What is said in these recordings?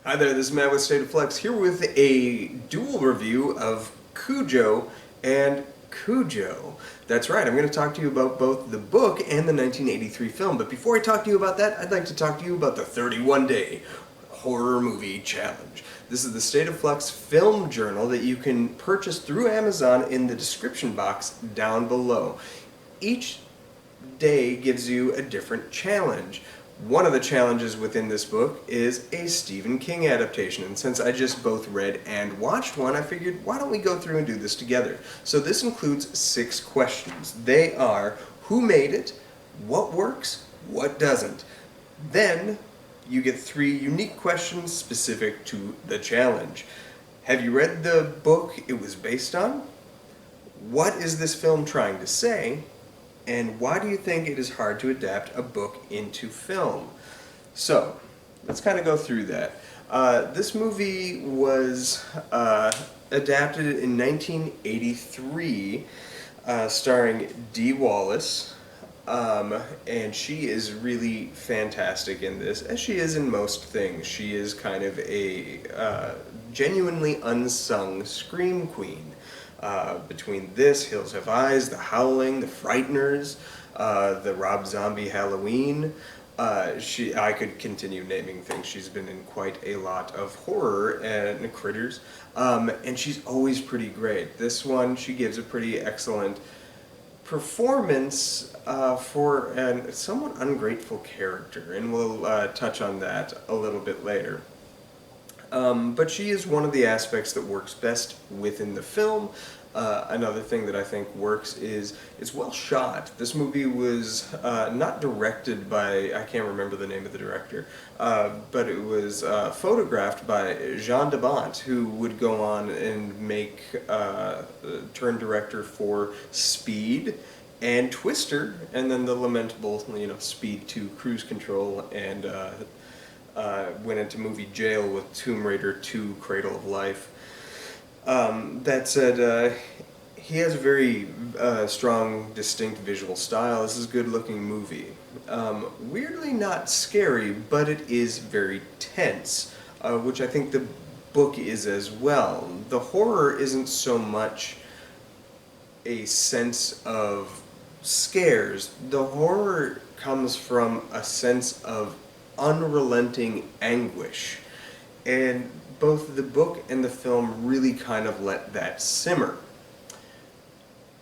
Hi there, this is Matt with State of Flex here with a dual review of Cujo and Cujo. That's right, I'm going to talk to you about both the book and the 1983 film, but before I talk to you about that, I'd like to talk to you about the 31-day horror movie challenge. This is the State of Flux film journal that you can purchase through Amazon in the description box down below. Each day gives you a different challenge. One of the challenges within this book is a Stephen King adaptation, and since I just both read and watched one, I figured why don't we go through and do this together. So this includes 6 questions. They are: who made it, what works, what doesn't. Then you get 3 unique questions specific to the challenge. Have you read the book it was based on? What is this film trying to say? And why do you think it is hard to adapt a book into film? So, let's kind of go through that. This movie was adapted in 1983, starring Dee Wallace, and she is really fantastic in this, as she is in most things. She is kind of a genuinely unsung scream queen. Between this, Hills Have Eyes, The Howling, The Frighteners, the Rob Zombie Halloween, I could continue naming things. She's been in quite a lot of horror and Critters, and she's always pretty great. This one, she gives a pretty excellent performance for a somewhat ungrateful character, and we'll touch on that a little bit later. But she is one of the aspects that works best within the film. Another thing that I think works is it's well shot. This movie was not directed by, I can't remember the name of the director, but it was photographed by Jean de Bont, who would go on and make turn director for Speed and Twister, and then the lamentable, Speed 2 Cruise Control, and went into movie jail with Tomb Raider 2 Cradle of Life. That said, he has a very strong, distinct visual style. This is a good-looking movie. Weirdly not scary, but it is very tense, which I think the book is as well. The horror isn't so much a sense of scares. The horror comes from a sense of unrelenting anguish, and both the book and the film really kind of let that simmer.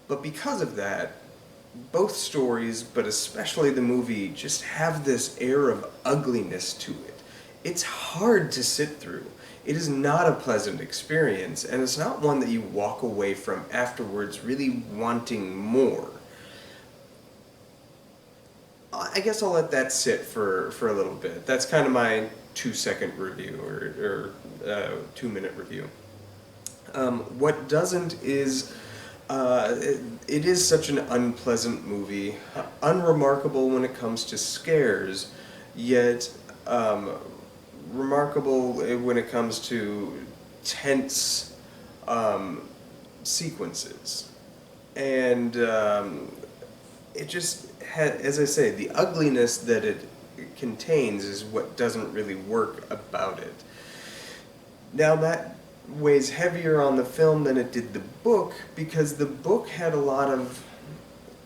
But because of that, both stories, but especially the movie, just have this air of ugliness to it. It's hard to sit through. It is not a pleasant experience, and it's not one that you walk away from afterwards really wanting more. I guess I'll let that sit for a little bit. That's kind of my 2-second review, or 2-minute review. What doesn't is, it is such an unpleasant movie, unremarkable when it comes to scares, yet remarkable when it comes to tense sequences. And it just had, as I say, the ugliness that it contains is what doesn't really work about it. Now that weighs heavier on the film than it did the book, because the book had a lot of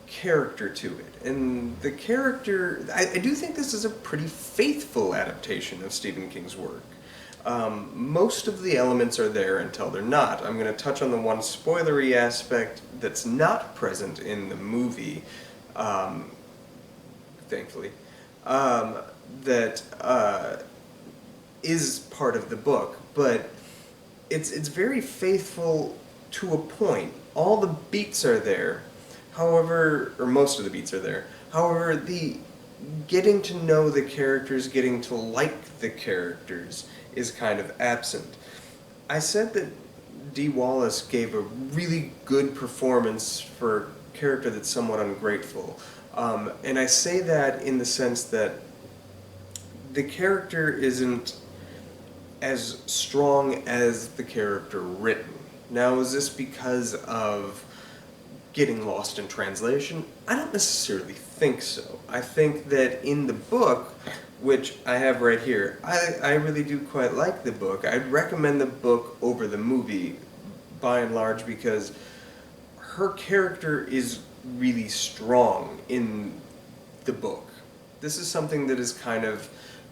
character to it. And the character, I do think this is a pretty faithful adaptation of Stephen King's work. Most of the elements are there until they're not. I'm going to touch on the one spoilery aspect that's not present in the movie, thankfully, that is part of the book, but it's very faithful to a point. All the beats are there, however, or most of the beats are there. However, the getting to know the characters, getting to like the characters is kind of absent. I said that Dee Wallace gave a really good performance for a character that's somewhat ungrateful. And I say that in the sense that the character isn't as strong as the character written. Now, is this because of getting lost in translation? I don't necessarily think so. I think that in the book, which I have right here, I really do quite like the book. I'd recommend the book over the movie, by and large, because her character is really strong in the book. This is something that is kind of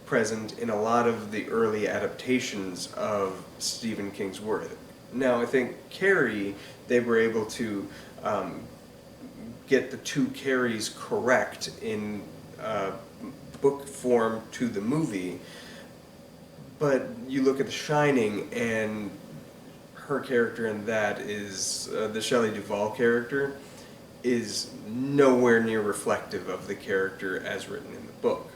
present in a lot of the early adaptations of Stephen King's work. Now, I think Carrie, they were able to get the two Carries correct in book form to the movie, but you look at The Shining, and her character in that is, the Shelley Duvall character, is nowhere near reflective of the character as written in the book.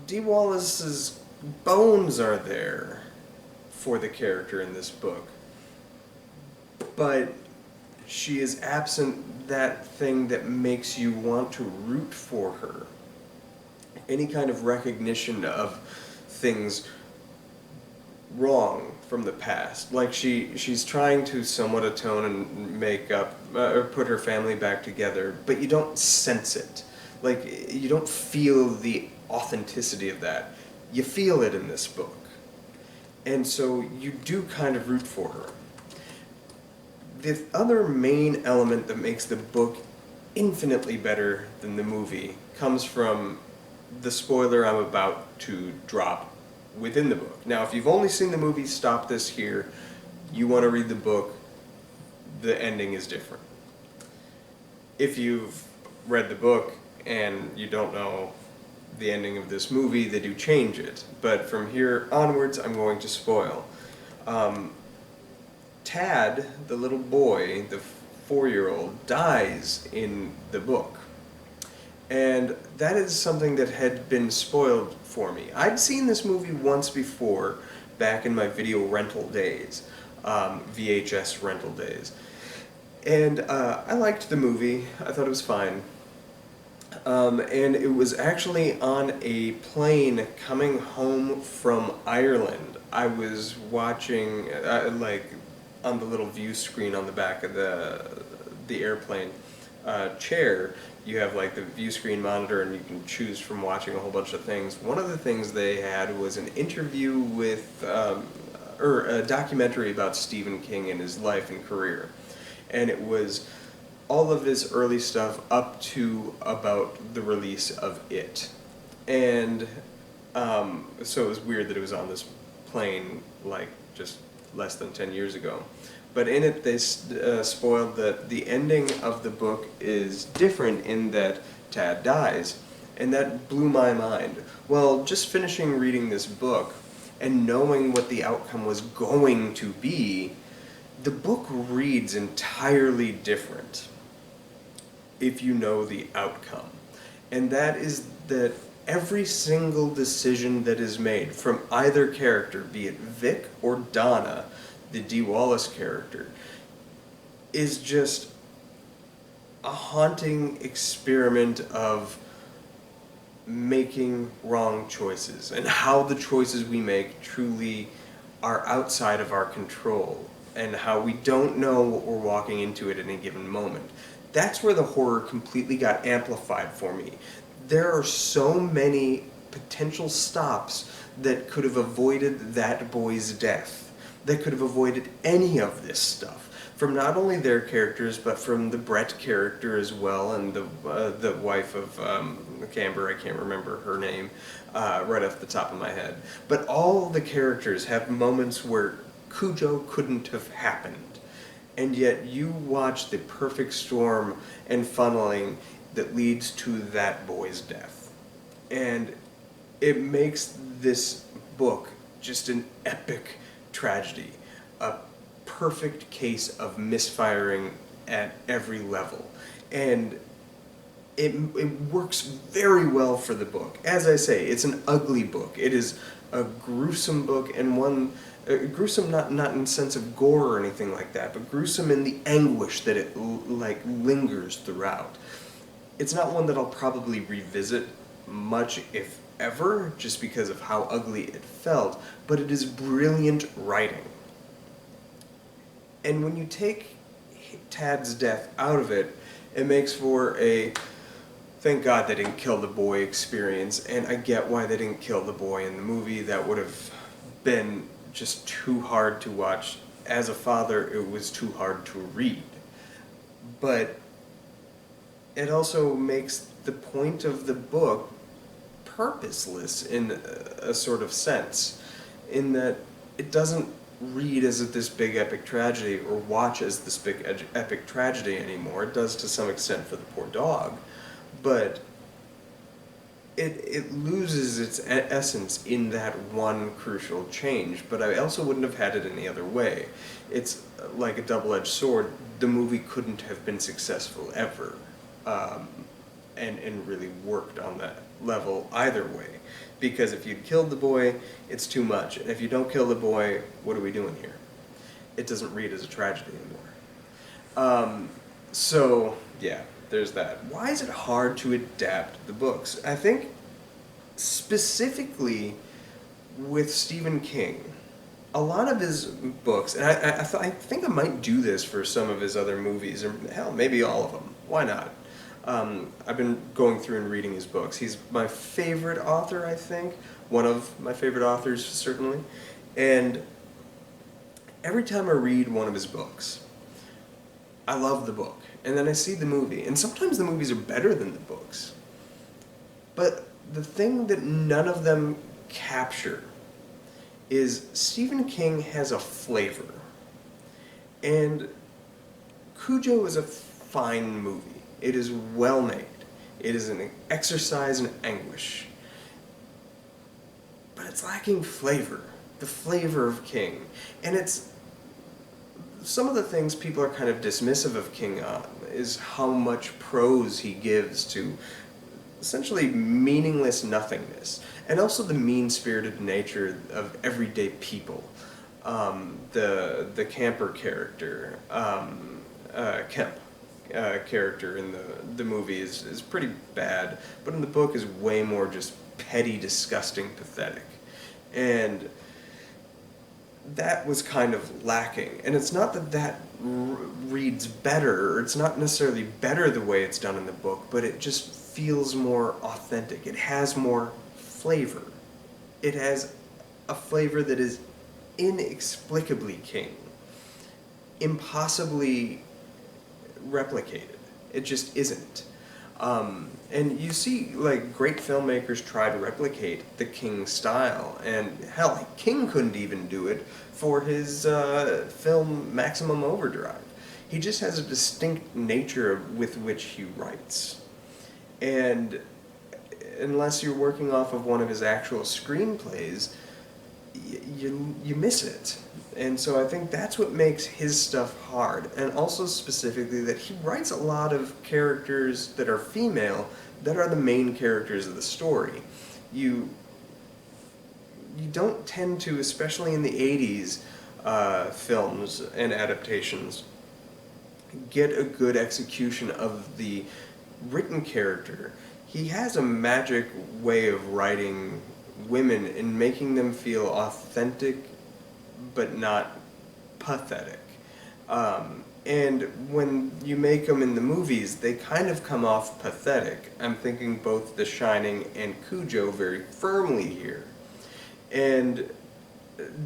Dee Wallace's bones are there for the character in this book, but she is absent that thing that makes you want to root for her. Any kind of recognition of things wrong from the past. Like she's trying to somewhat atone and make up, or put her family back together, but you don't sense it. Like, you don't feel the authenticity of that. You feel it in this book. And so you do kind of root for her. The other main element that makes the book infinitely better than the movie comes from the spoiler I'm about to drop within the book. Now, if you've only seen the movie, stop this here. You want to read the book, the ending is different. If you've read the book and you don't know the ending of this movie, they do change it. But from here onwards, I'm going to spoil. Tad, the little boy, the 4-year-old, dies in the book. And that is something that had been spoiled for me. I'd seen this movie once before, back in my video rental days, VHS rental days. And I liked the movie. I thought it was fine. And it was actually on a plane coming home from Ireland. I was watching, like, on the little view screen on the back of the airplane chair, you have like the view screen monitor, and you can choose from watching a whole bunch of things. One of the things they had was an interview with, or a documentary about Stephen King and his life and career. And it was all of his early stuff up to about the release of It. And so it was weird that it was on this plane like just less than 10 years ago. But in it, they spoiled that the ending of the book is different in that Tad dies. And that blew my mind. Well, just finishing reading this book and knowing what the outcome was going to be, the book reads entirely different if you know the outcome. And that is that every single decision that is made from either character, be it Vic or Donna, the Dee Wallace character, is just a haunting experiment of making wrong choices and how the choices we make truly are outside of our control and how we don't know what we're walking into at any given moment. That's where the horror completely got amplified for me. There are so many potential stops that could have avoided that boy's death, that could have avoided any of this stuff, from not only their characters, but from the Brett character as well, and the wife of Camber, I can't remember her name right off the top of my head. But all the characters have moments where Cujo couldn't have happened, and yet you watch the perfect storm and funneling that leads to that boy's death. And it makes this book just an epic tragedy, a perfect case of misfiring at every level. And it works very well for the book. As I say, it's an ugly book. It is a gruesome book, and one gruesome not in the sense of gore or anything like that, but gruesome in the anguish that it like lingers throughout. It's not one that I'll probably revisit much, if ever, just because of how ugly it felt, but it is brilliant writing. And when you take Tad's death out of it, it makes for a thank God they didn't kill the boy experience, and I get why they didn't kill the boy in the movie. That would have been just too hard to watch. As a father, it was too hard to read. But it also makes the point of the book purposeless in a sort of sense, in that it doesn't read as this big epic tragedy or watch as this big epic tragedy anymore. It does to some extent for the poor dog, but it loses its essence in that one crucial change. But I also wouldn't have had it any other way. It's like a double-edged sword. The movie couldn't have been successful ever, and really worked on that level either way. Because if you'd killed the boy, it's too much. And if you don't kill the boy, what are we doing here? It doesn't read as a tragedy anymore. So, yeah, there's that. Why is it hard to adapt the books? I think specifically with Stephen King, a lot of his books, and I think I might do this for some of his other movies, or hell, maybe all of them. Why not? I've been going through and reading his books. He's my favorite author, I think. One of my favorite authors, certainly. And every time I read one of his books, I love the book. And then I see the movie. And sometimes the movies are better than the books. But the thing that none of them capture is Stephen King has a flavor. And Cujo is a fine movie. It is well made. It is an exercise in anguish. But it's lacking flavor. The flavor of King. And it's... Some of the things people are kind of dismissive of King on is how much prose he gives to essentially meaningless nothingness. And also the mean-spirited nature of everyday people. The camper character, Kemp. Character in the movie is pretty bad, but in the book is way more just petty, disgusting, pathetic. And that was kind of lacking. And it's not that reads better, or it's not necessarily better the way it's done in the book, but it just feels more authentic. It has more flavor. It has a flavor that is inexplicably King. Impossibly replicated. It just isn't. And you see, like, great filmmakers try to replicate the King style, and hell, King couldn't even do it for his film Maximum Overdrive. He just has a distinct nature with which he writes. And unless you're working off of one of his actual screenplays, you miss it. And so I think that's what makes his stuff hard. And also specifically that he writes a lot of characters that are female that are the main characters of the story. You don't tend to, especially in the 80s films and adaptations, get a good execution of the written character. He has a magic way of writing women and making them feel authentic but not pathetic. And when you make them in the movies, they kind of come off pathetic. I'm thinking both The Shining and Cujo very firmly here. And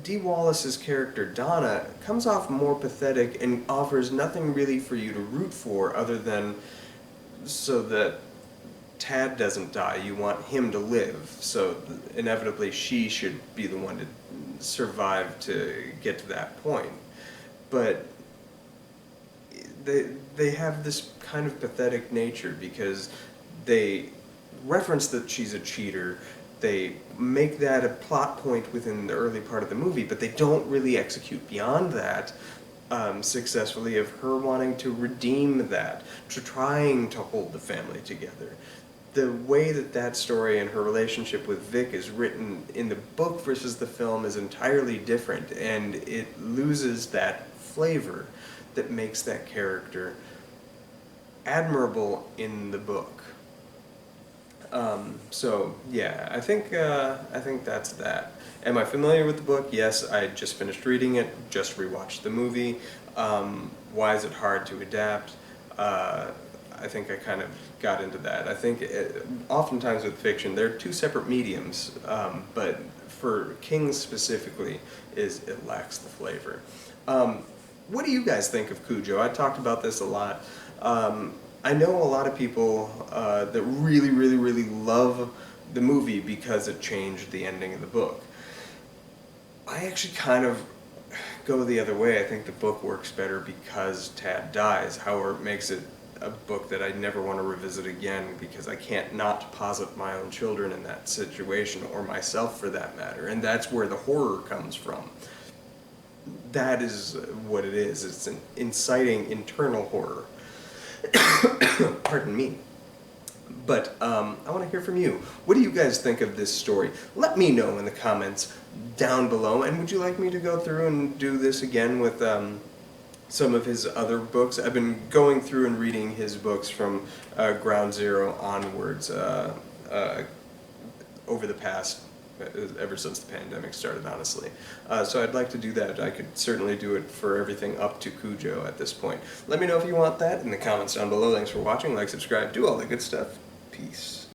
Dee Wallace's character, Donna, comes off more pathetic and offers nothing really for you to root for other than so that Tad doesn't die. You want him to live, so inevitably she should be the one to survive to get to that point. But they have this kind of pathetic nature because they reference that she's a cheater. They make that a plot point within the early part of the movie, but they don't really execute beyond that successfully, of her wanting to redeem that, to trying to hold the family together. The way that story and her relationship with Vic is written in the book versus the film is entirely different, and it loses that flavor that makes that character admirable in the book. So yeah, I think that's that. Am I familiar with the book? Yes, I just finished reading it, just rewatched the movie. Why is it hard to adapt? I think I kind of got into that. I think oftentimes with fiction, there are two separate mediums, but for King specifically, it lacks the flavor. What do you guys think of Cujo? I talked about this a lot. I know a lot of people that really, really, really love the movie because it changed the ending of the book. I actually kind of go the other way. I think the book works better because Tad dies. However, it makes it a book that I never want to revisit again because I can't not posit my own children in that situation, or myself for that matter. And that's where the horror comes from. That is what it is. It's an inciting internal horror. Pardon me. But I want to hear from you. What do you guys think of this story? Let me know in the comments down below. And would you like me to go through and do this again with some of his other books? I've been going through and reading his books from Ground Zero onwards over the past, ever since the pandemic started, honestly. So I'd like to do that. I could certainly do it for everything up to Cujo at this point. Let me know if you want that in the comments down below. Thanks for watching. Like, subscribe, do all the good stuff. Peace.